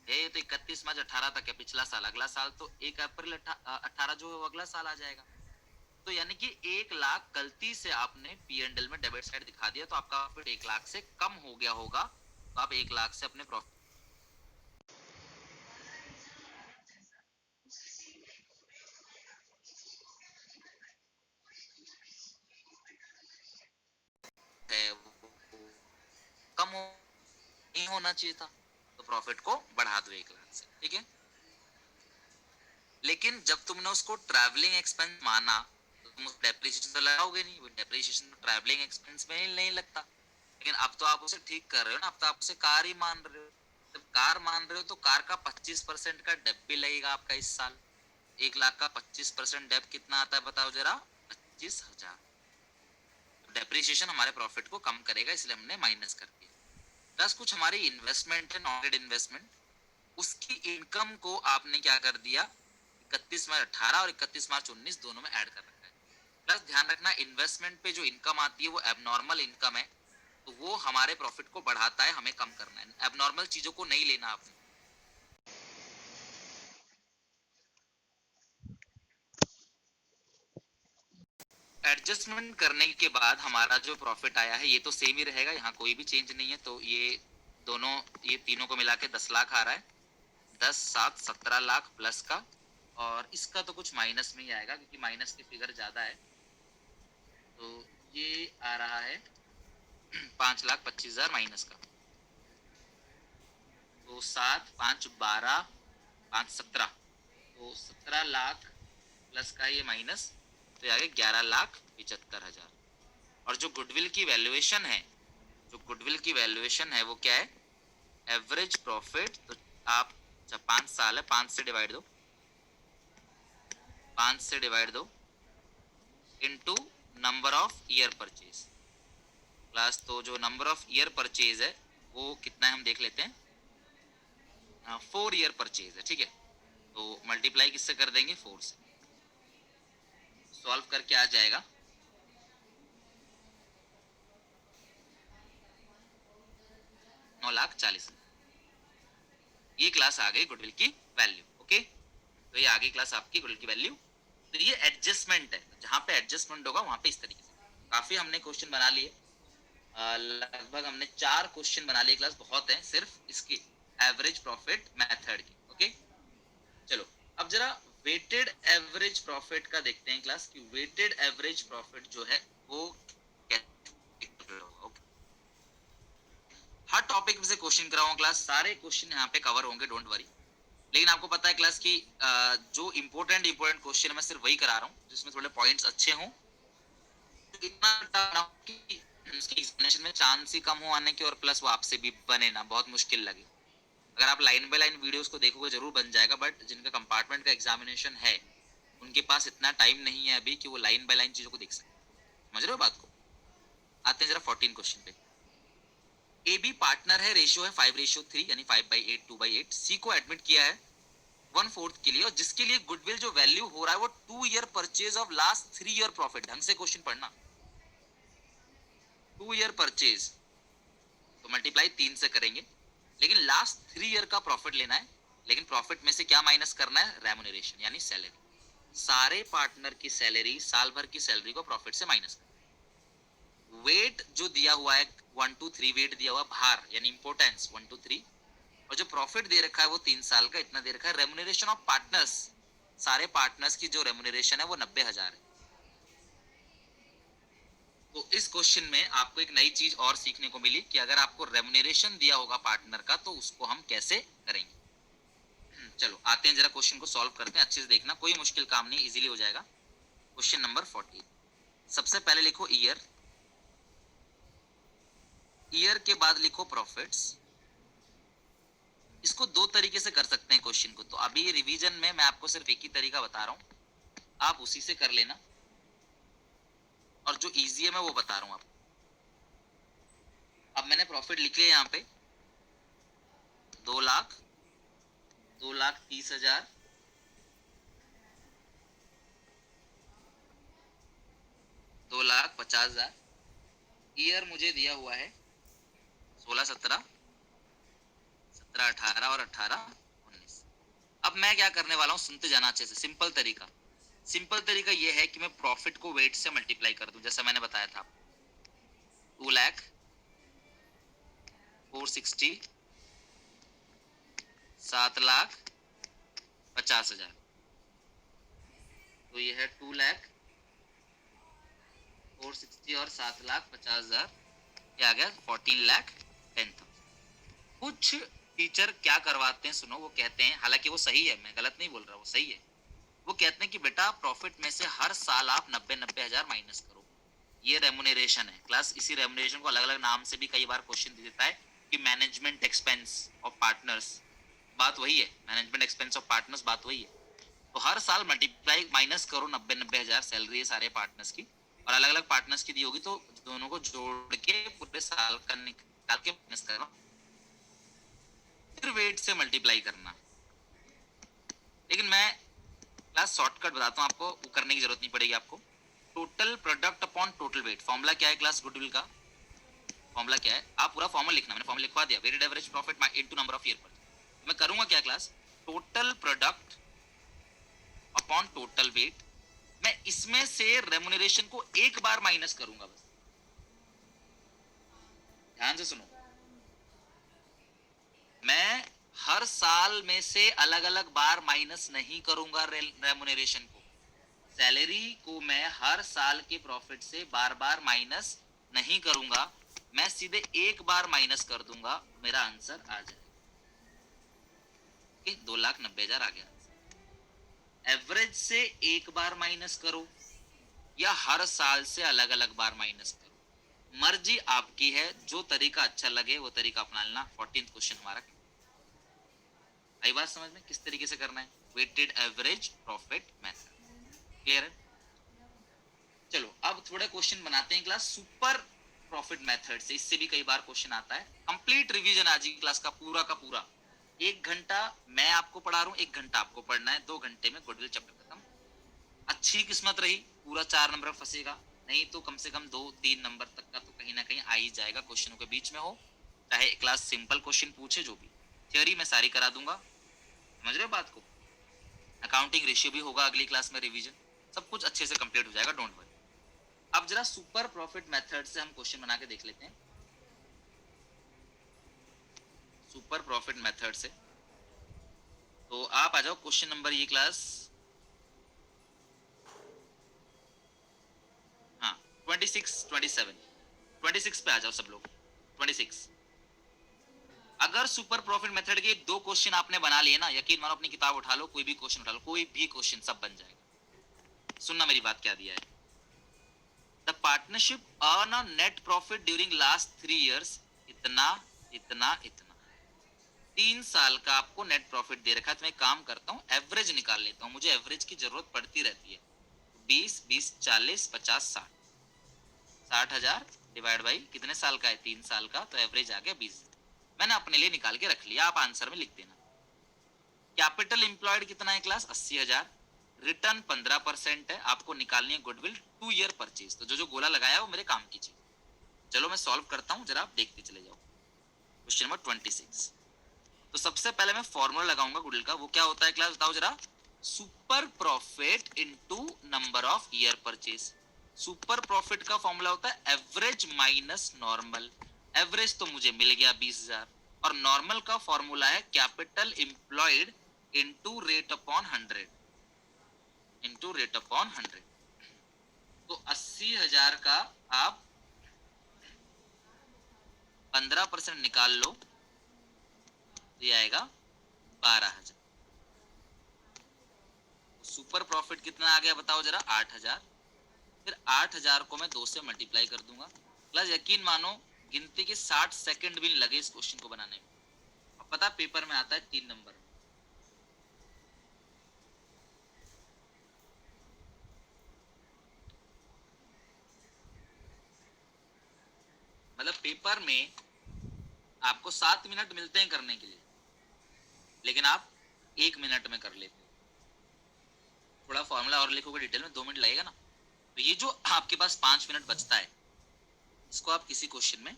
ये तो 31 मार्च 18 तक है पिछला साल, अगला साल तो 1 अप्रैल 18 जो है वो अगला साल आ जाएगा। तो यानी कि 1 लाख गलती से आपने पी एंड एल में डेबिट साइड दिखा दिया, तो आपका प्रॉफिट 1 लाख से कम हो गया होगा, तो आप 1 लाख से अपने प्रॉफिट है वो कम हो, नहीं होना चाहिए था, तो प्रॉफिट को बढ़ा दो 1 लाख से, ठीक है। लेकिन जब तुमने उसको ट्रैवलिंग एक्सपेंस माना, तो तुम उस डेप्रिसिएशन तो लगाओगे नहीं, वो डेप्रिसिएशन तो ट्रैवलिंग एक्सपेंस में ही नहीं लगता। लेकिन अब तो आप उसे ठीक कर रहे हो ना, अब तो आप उसे कार ही मान रहे हो। जब कार मान रहे हो तो कार का 25% का डेप भी लगेगा आपका इस साल। 1 लाख का 25% डेप कितना आता है बताओ जरा? 25,000। डेप्रिसिएशन हमारे प्रॉफिट को कम करेगा, इसलिए हमने माइनस कर दिया। प्लस कुछ हमारी इन्वेस्टमेंट है, नॉन इन्वेस्टमेंट, उसकी इनकम को आपने क्या कर दिया? 31 मार्च 18 और 31 मार्च 19 दोनों में ऐड कर रखा है। प्लस ध्यान रखना, इन्वेस्टमेंट पे जो इनकम आती है वो एबनॉर्मल इनकम है, तो वो हमारे प्रॉफिट को बढ़ाता है, हमें कम करना है। एबनॉर्मल चीजों को नहीं लेना आपने। एडजस्टमेंट करने के बाद हमारा जो प्रॉफिट आया है ये तो सेम ही रहेगा, यहाँ कोई भी चेंज नहीं है, तो ये दोनों, ये तीनों को मिला के 10 लाख आ रहा है। 10 7 17 लाख प्लस का, और इसका तो कुछ माइनस में ही आएगा क्योंकि माइनस की फिगर ज्यादा है, तो ये आ रहा है 5,25,000 माइनस का। तो 7 5 12 5 17, तो 17 लाख प्लस का ये माइनस, तो ये आ गया 11,75,000। और जो गुडविल की वैल्यूएशन है, जो गुडविल की वैल्यूएशन है वो क्या है? एवरेज प्रॉफिट, तो आप जब 5 साल है, 5 से डिवाइड दो, 5 से डिवाइड दो into number of year purchase class. तो जो नंबर ऑफ ईयर परचेज है वो कितना है हम देख लेते हैं। 4 ईयर परचेज है, ठीक है, तो मल्टीप्लाई किससे कर देंगे? 4 से। सॉल्व करके आ जाएगा 9,40,000। ये क्लास आ गई गुडविल की वैल्यू, ओके। तो ये आ गई क्लास आपकी गुडविल की वैल्यू। तो ये एडजस्टमेंट है, जहां पे एडजस्टमेंट होगा वहां पे इस तरीके से। काफी हमने क्वेश्चन बना लिए, लगभग हमने 4 क्वेश्चन बना लिए क्लास, बहुत है सिर्फ इसकी एवरेज प्रॉफिट मेथड की, ओके। चलो अब जरा वेटेड एवरेज प्रॉफिट का देखते हैं क्लास, कि वेटेड एवरेज प्रॉफिट जो है वो कैसे होगा, ओके। हर टॉपिक से क्वेश्चन कराऊंगा क्लास, सारे क्वेश्चन यहाँ पे कवर होंगे, डोंट वरी। लेकिन आपको पता है क्लास की जो इंपॉर्टेंट क्वेश्चन मैं सिर्फ वही करा रहा हूँ जिसमें थोड़े पॉइंट्स अच्छे हों, तो इतना कि उसकी एग्जामिनेशन में चांस ही कम हो आने के, और प्लस वो आपसे भी बने ना, बहुत मुश्किल लगे। अगर आप लाइन बाय लाइन वीडियोस को देखोगे जरूर बन जाएगा, बट जिनका कंपार्टमेंट का एग्जामिनेशन है उनके पास इतना टाइम नहीं है अभी कि वो लाइन बाय लाइन चीजों को देख सके। समझ रहे हो बात को? आते हैं जरा 14 क्वेश्चन पे। ए बी पार्टनर है, रेशियो है 5:3 यानी 5/8 2/8। सी को एडमिट किया है 1/4 के लिए, और जिसके लिए गुडविल जो वैल्यू हो रहा है वो 2 year purchase of last 3 year profit. ढंग से क्वेश्चन पढ़ना। 2 ईयर परचेज तो मल्टीप्लाई 3 से करेंगे, लेकिन लास्ट 3 ईयर का प्रॉफिट लेना है। लेकिन प्रॉफिट में से क्या माइनस करना है? रेम्युनरेशन यानी सैलरी। सारे पार्टनर की सैलरी, साल भर की सैलरी को प्रॉफिट से माइनस करना। वेट जो दिया हुआ है 1 2 3, वेट दिया हुआ भार यानी इंपोर्टेंस 1 2 3, और जो प्रॉफिट दे रखा है वो 3 साल का इतना दे रखा है। रेम्युनरेशन ऑफ पार्टनर्स, सारे पार्टनर्स की जो रेम्युनरेशन है वो 90,000 है। तो इस क्वेश्चन में आपको एक नई चीज और सीखने को मिली कि अगर आपको रेम्युनरेशन दिया होगा पार्टनर का तो उसको हम कैसे करेंगे। चलो आते हैं जरा क्वेश्चन को सॉल्व करते हैं, अच्छे से देखना, कोई मुश्किल काम नहीं, इजीली हो जाएगा। क्वेश्चन नंबर 14, सबसे पहले लिखो ईयर, ईयर के बाद लिखो प्रॉफिट्स। इसको दो तरीके से कर सकते हैं क्वेश्चन को, तो अभी रिवीजन में मैं आपको सिर्फ एक ही तरीका बता रहा हूं, आप उसी से कर लेना, और जो इजी है मैं वो बता रहा हूं आपको। अब मैंने प्रॉफिट लिख लिया यहाँ पे 2 लाख, 2,30,000, 2,50,000, ईयर मुझे दिया हुआ है 16, 17, 17, 18 और 18, 19। अब मैं क्या करने वाला हूँ, सुनते जाना अच्छे से। सिंपल तरीका ये है कि मैं प्रॉफिट को वेट से मल्टीप्लाई कर दूं, जैसा मैंने बताया था। 2,04,60, 7,50,000, तो ये है 2,04,60 और 7,50,000, ये आ गया 14,10,000। कुछ टीचर क्या करवाते हैं सुनो, वो कहते हैं, हालांकि वो सही है, मैं गलत नहीं बोल रहा, वो सही है। वो कहते हैं कि बेटा प्रॉफिट में से हर साल आप 90,90 हजार माइनस करो, ये रेमुनरेशन है। क्लास इसी रेमुनरेशन को अलग अलग नाम से भी कई बार क्वेश्चन दे देता है कि मैनेजमेंट एक्सपेंस ऑफ पार्टनर्स, बात वही है। मैनेजमेंट एक्सपेंस ऑफ पार्टनर्स बात वही है। तो हर साल मल्टीप्लाई माइनस करो 90,90 हजार सैलरी है सारे पार्टनर्स की, और अलग अलग पार्टनर्स की दी होगी, तो दोनों को जोड़ के पूरे साल का निकाल के माइनस करना, फिर वेट से मल्टीप्लाई करना। लेकिन मैं क्लास शॉर्टकट बताता हूँ आपको, वो करने की जरूरत नहीं पड़ेगी आपको। Total product upon total wait, formula क्या है क्लास गुडविल का? फॉर्मूला क्या है, आप पूरा फॉर्मूला लिखना, मैंने फॉर्मूला लिखवा दिया, weighted average profit into number of year पर। मैं करूंगा क्या class, total product upon total weight, मैं इसमें से रेमुनरेशन को एक बार माइनस करूंगा बस। ध्यान से सुनो, मैं हर साल में से अलग अलग बार माइनस नहीं करूंगा रेमुनरेशन को। सैलरी को मैं हर साल के प्रॉफिट से बार बार माइनस नहीं करूंगा, मैं सीधे एक बार माइनस कर दूंगा, मेरा आंसर आ जाएगा। 2,90,000 आ गया। एवरेज से एक बार माइनस करो या हर साल से अलग अलग बार माइनस करो, मर्जी आपकी है, जो तरीका अच्छा लगे वो तरीका अपना लेना। 14th क्वेश्चन हमारा, आई बात समझ में किस तरीके से करना है, weighted average profit method. Clear है? चलो अब थोड़े क्वेश्चन बनाते हैं क्लास सुपर प्रॉफिट मेथड से, इससे भी कई बार क्वेश्चन आता है। कंप्लीट रिवीजन आज की क्लास का पूरा 1 घंटा मैं आपको पढ़ा रहा हूँ, 1 घंटा आपको पढ़ना है, 2 घंटे में गुडविल चैप्टर खत्म। अच्छी किस्मत रही पूरा 4 नंबर फंसेगा, नहीं तो कम से कम 2-3 नंबर तक का तो कहीं ना कहीं आ ही जाएगा, क्वेश्चनों के बीच में हो, चाहे क्लास सिंपल क्वेश्चन पूछे, जो भी थ्योरी मैं सारी करा दूंगा। समझ रहे हो बात को? अकाउंटिंग रेशियो भी होगा अगली क्लास में, रिवीजन सब कुछ अच्छे से कंप्लीट हो जाएगा, डोंट वरी। अब जरा सुपर प्रॉफिट मेथड से हम क्वेश्चन बना के देख लेते हैं। सुपर प्रॉफिट मेथड से तो आप आ जाओ क्वेश्चन नंबर, ये क्लास, हाँ 26, 27, 26 पे आ जाओ सब लोग। 26, अगर सुपर प्रॉफिट मेथड के 2 क्वेश्चन आपने बना लिए ना, यकीन मानो अपनी किताब उठा लो, कोई भी क्वेश्चन उठा लो, कोई भी क्वेश्चन सब बन जाएगा। सुनना मेरी बात क्या दिया है, the partnership earn a net profit during last 3 years इतना इतना इतना। 3 साल का आपको नेट प्रॉफिट दे रखा है, तो मैं काम करता हूँ एवरेज निकाल लेता हूँ, मुझे एवरेज की जरूरत पड़ती रहती है। 20, 20, 40, 50, 60, 60,000 डिवाइड बाई कितने साल का है, 3 साल का, तो एवरेज आ गया 20। मैंने अपने लिए निकाल के रख लिया, आप आंसर में लिख देना। कैपिटल एम्प्लॉयड कितना है क्लास, 80,000। रिटर्न 15% है, आपको निकालनी है गुडविल 2 ईयर परचेज, तो जो जो गोला लगाया वो मेरे काम की चीज। चलो मैं सॉल्व करता हूँ, जरा आप देखते चले जाओ। क्वेश्चन नंबर 26, तो सबसे पहले मैं फॉर्मूला लगाऊंगा गुडविल का, वो क्या होता है क्लास बताओ जरा, super profit into number of year purchase. Super profit का फॉर्मूला होता है एवरेज माइनस नॉर्मल। एवरेज तो मुझे मिल गया 20,000, और नॉर्मल का फॉर्मूला है capital employed into rate upon 100, into rate upon 100। तो 80,000 का आप 15% निकाल लो, तो ये आएगा 12,000। सुपर प्रॉफिट कितना आ गया बताओ जरा, 8,000। फिर 8,000 को मैं 2 से मल्टीप्लाई कर दूंगा। प्लस यकीन मानो गिनती के 60 सेकंड भी नहीं लगे इस क्वेश्चन को बनाने में। अब पता पेपर में आता है 3 नंबर, मतलब पेपर में आपको 7 मिनट मिलते हैं करने के लिए, लेकिन आप 1 मिनट में कर लेते हो। थोड़ा फॉर्मूला और लिखोगे डिटेल में 2 मिनट लगेगा ना, तो ये जो आपके पास 5 मिनट बचता है, इसको आप किसी क्वेश्चन में,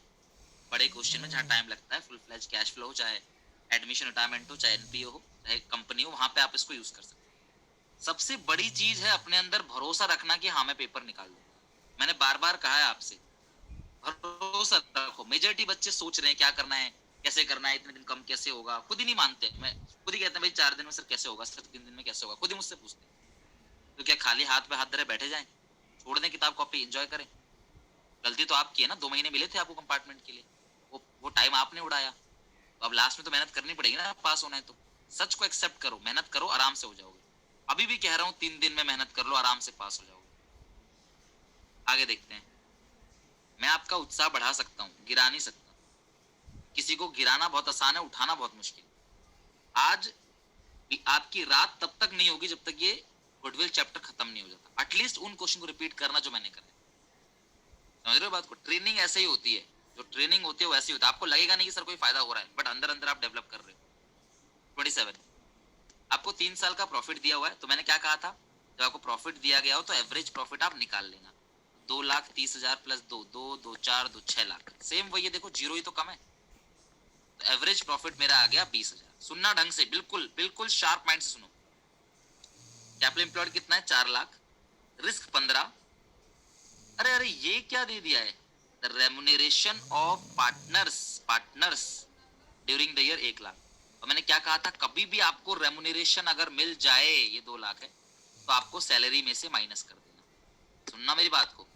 बड़े क्वेश्चन में जहाँ टाइम लगता है, फुल फ्लैज कैश फ्लो हो, चाहे एडमिशन रिटायरमेंट हो, चाहे एनपीओ हो, चाहे कंपनी हो, वहां पे आप इसको यूज कर सकते हैं। सबसे बड़ी चीज है अपने अंदर भरोसा रखना कि हाँ मैं पेपर निकाल लूंगा। मैंने बार बार कहा है आपसे, भरोसा रखो। मेजॉरिटी बच्चे सोच रहे हैं क्या करना है, कैसे करना है, इतने दिन कम कैसे होगा, खुद ही नहीं मानते। मैं खुद ही कहते हैं भाई 4 दिन में सर कैसे होगा, सर 3 दिन में कैसे होगा, खुद ही मुझसे पूछते हैं। तो क्या खाली हाथ पे हाथ धरे बैठे जाएं, छोड़ दें किताब कॉपी, एंजॉय करें? गलती तो आपकी है ना, 2 महीने मिले थे आपको कंपार्टमेंट के लिए, वो टाइम आपने उड़ाया। तो अब लास्ट में तो मेहनत करनी पड़ेगी ना पास होना है तो। सच को एक्सेप्ट करो, मेहनत करो, आराम से हो जाओगे। अभी भी कह रहा हूँ 3 दिन में मेहनत कर लो, आराम से पास हो जाओगे। आगे देखते हैं। मैं आपका उत्साह बढ़ा सकता हूँ, गिरा नहीं सकता। किसी को गिराना बहुत आसान है, उठाना बहुत मुश्किल। आज आपकी रात तब तक नहीं होगी जब तक ये गुडविल चैप्टर खत्म नहीं हो जाता। एटलीस्ट उन क्वेश्चन को रिपीट करना जो मैंने करा। समझ रहे हो बात को? ट्रेनिंग ऐसे ही होती है, जो ट्रेनिंग होती है वो ऐसे ही होता है। आपको लगेगा नहीं कि सर कोई फायदा हो रहा है, बट अंदर अंदर आप डेवलप कर रहे हो। 27 आपको 3 साल का प्रॉफिट दिया हुआ है, तो मैंने क्या कहा था, जब आपको प्रॉफिट दिया गया हो तो एवरेज प्रॉफिट आप निकाल लेना। 2,30,000 प्लस 2, 2, 4, 2, 6 लाख, सेम वही है। देखो जीरो ही तो कम है, तो एवरेज प्रॉफिट मेरा आ गया 20,000। सुनना ढंग से, बिल्कुल बिल्कुल शार्प माइंड से सुनो। कैपिटल एम्प्लॉयड कितना है? 4 लाख। रिस्क 15। अरे अरे ये क्या दे दिया है, the remuneration of partners during the year 1 lakh. और मैंने क्या कहा था, कभी भी आपको रेमुनरेशन अगर मिल जाए, ये 2 लाख है, तो आपको सैलरी में से माइनस कर देना। सुनना मेरी बात को,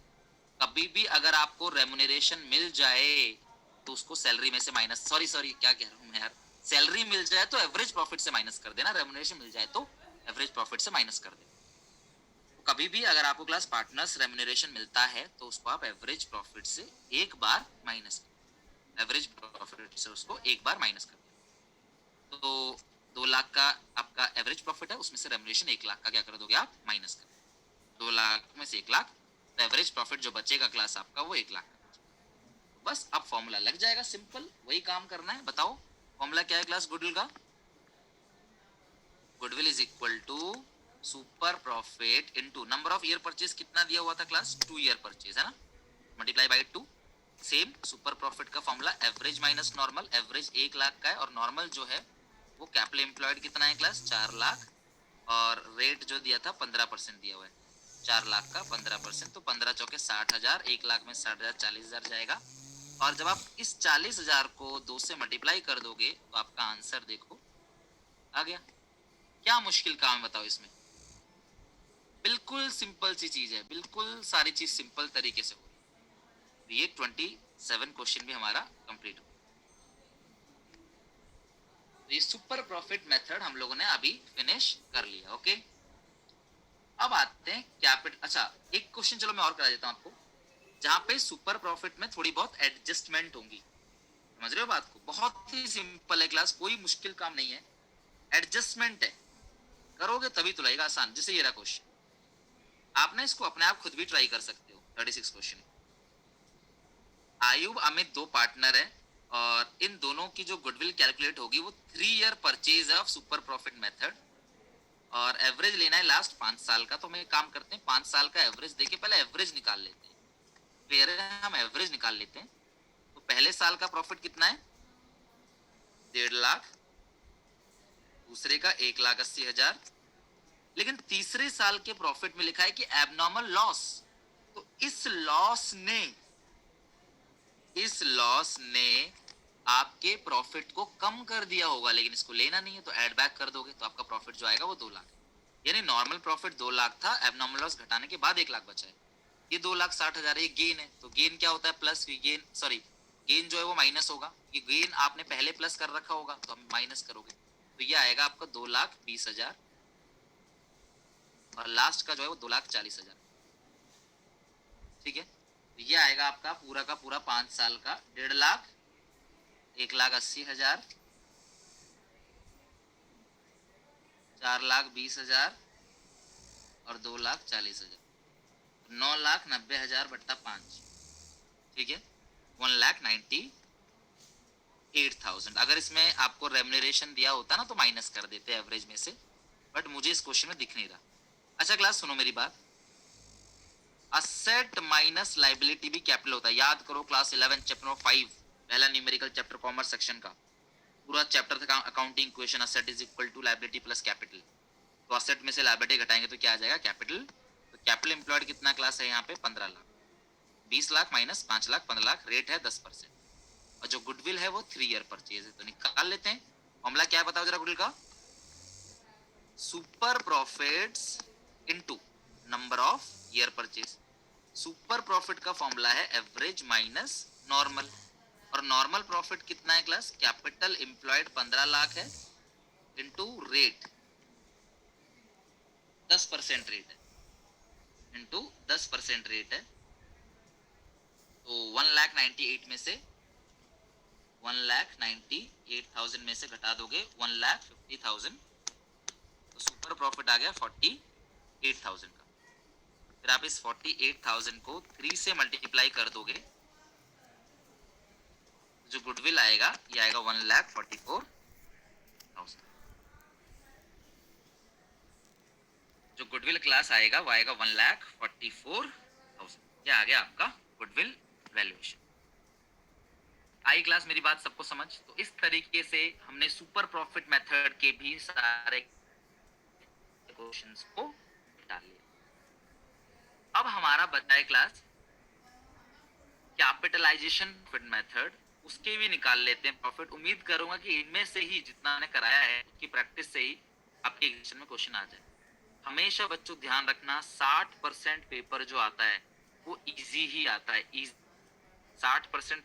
कभी भी अगर आपको रेमुनरेशन मिल जाए तो उसको सैलरी में से माइनस, सॉरी क्या कह रहा हूँ मैं यार, सैलरी मिल जाए तो एवरेज प्रॉफिट से माइनस कर देना, रेमुनरेशन मिल जाए तो एवरेज प्रॉफिट से माइनस कर देना। कभी भी अगर आपको क्लास पार्टनर्स रेमुनरेशन मिलता है तो उसको आप एवरेज प्रॉफिट से एक बार माइनस कर, एवरेज प्रॉफिट से उसको एक बार माइनस कर दें। तो 2 लाख का आपका एवरेज प्रॉफिट है, उसमें से रेमुनरेशन 1 लाख का क्या कर दोगे आप, माइनस कर। 2 लाख में से 1 लाख, तो एवरेज प्रॉफिट जो बचेगा क्लास आपका वो 1 लाख का। बस अब फॉर्मूला लग जाएगा, सिंपल वही काम करना है। बताओ फॉर्मूला क्या है क्लास गुडविल का? Goodwill is equal to super profit into number of year purchase. कितना दिया हुआ था क्लास? 2 ईयर परचेज है ना, multiply by 2। Same super profit का formula average minus normal. Average 1 lakh का है और नॉर्मल जो है वो कैपिटल एम्प्लॉयड कितना है क्लास? 4 लाख। और रेट जो दिया था 15% दिया हुआ है, 4 लाख का 15%, तो 15 चौके 60,000, 1 लाख में 60,000, 40,000 जाएगा। और जब आप इस 40,000 को 2 से मल्टीप्लाई कर दोगे तो आपका आंसर देखो आ गया। क्या मुश्किल काम है बताओ इसमें? बिल्कुल सिंपल सी चीज है, बिल्कुल सारी चीज सिंपल तरीके से हो रही है। ये 27 क्वेश्चन भी हमारा कंप्लीट हो। तो ये सुपर प्रॉफिट मेथड हम लोगों ने अभी फिनिश कर लिया। ओके, अब आते हैं कैपिटल। अच्छा एक क्वेश्चन चलो मैं और करा देता हूं आपको, जहां पे सुपर प्रॉफिट में थोड़ी बहुत एडजस्टमेंट होंगी। समझ रहे हो बात को? बहुत ही सिंपल है क्लास, कोई मुश्किल काम नहीं है, एडजस्टमेंट है, करोगे तभी तो लगेगा आसान। जैसे ये रहा क्वेश्चन, आप ना इसको अपने आप खुद भी ट्राई कर सकते हो। 36 क्वेश्चन, आयुब अमित 2 पार्टनर है और इन दोनों की जो गुडविल कैलकुलेट होगी वो 3 year purchase of super profit method, और एवरेज लेना है लास्ट 5 साल का। तो हम एक काम करते हैं, 5 साल का एवरेज देके पहले एवरेज निकाल लेते हैं। फिर हम एवरेज निकाल लेते हैं। तो पहले साल का प्रॉफिट कितना है? 1.5 लाख। दूसरे का 1,80,000। लेकिन तीसरे साल के प्रॉफिट में लिखा है कि एबनॉर्मल लॉस। तो इस लॉस ने आपके प्रॉफिट को कम कर दिया होगा, लेकिन इसको लेना नहीं है तो ऐड बैक कर दोगे, तो आपका प्रॉफिट जो आएगा वो 2 लाख। यानी नॉर्मल प्रॉफिट 2 लाख था, एबनॉर्मल लॉस घटाने के बाद 1 लाख बचा है। ये 2,60,000 ये गेन है। तो गेन क्या होता है? प्लस गेन, सॉरी गेन जो है वो माइनस होगा। ये गेन आपने पहले प्लस कर रखा होगा तो हम माइनस करोगे, तो ये आएगा आपका 2,20,000। और लास्ट का जो है वो 2,40,000। ठीक है, तो ये आएगा आपका पूरा का पूरा 5 साल का 1.5 लाख, 1,80,000, 4,20,000 और 2,40,000। 9,90,000 बट्टा 5, ठीक है, 1,98,000। अगर इसमें आपको रेमुनरेशन दिया होता ना तो माइनस कर देते एवरेज में से, बट मुझे इस क्वेश्चन में दिख नहीं रहा। अच्छा क्लास सुनो मेरी बात, असेट माइनस लाइबिलिटी भी कैपिटल होता है। याद करो क्लास 11 चैप्टर नंबर 5 पहला न्यूमेरिकल चैप्टर कॉमर्स सेक्शन का पूरा चैप्टर था accounting equation, asset is equal to liability plus capital. तो असेट में से लाइबिलिटी घटाएंगे तो क्या आ जाएगा, कैपिटल। तो कैपिटल एम्प्लॉयड कितना क्लास है यहाँ पे, 15 लाख। 20 लाख माइनस 5 लाख 15 लाख, रेट है 10%। और जो गुडविल है वो 3 ईयर परचेज है। तो निकाल लेते हैं फॉर्मूला क्या है, बताओ जरा गुडविल का। Super profits into number of year purchase. Super profit का फॉर्मूला है एवरेज माइनस नॉर्मल। और नॉर्मल प्रॉफिट कितना है क्लास, कैपिटल एम्प्लॉयड 15 लाख है इनटू रेट 10% रेट है, इनटू 10% रेट है। तो 1,98,000 में से 1,98,000 में से घटा दोगे 1,50,000, तो सुपर प्रॉफिट आ गया 48,000 का। फिर आप इस 48,000 को 3 से मल्टीप्लाई कर दोगे, जो गुडविल आएगा ये आएगा 1,44,000। जो गुडविल क्लास आएगा वो आएगा 1,44,000। ये आ गया आपका गुडविल वैल्यूएशन। आई क्लास मेरी बात सबको समझ। तो इस तरीके से हमने सुपर प्रॉफिट मेथड के भी सारे क्वेश्चंस को डाल लिया। अब हमारा बचा है क्लास कैपिटलाइजेशन प्रॉफिट मेथड, उसके भी निकाल लेते हैं प्रॉफिट। उम्मीद करूंगा कि इनमें से ही जितना मैंने कराया है उसकी प्रैक्टिस से ही आपके एग्जाम में क्वेश्चन आ जाए। हमेशा बच्चों ध्यान रखना 60% पेपर जो आता है वो इजी ही आता है। 60%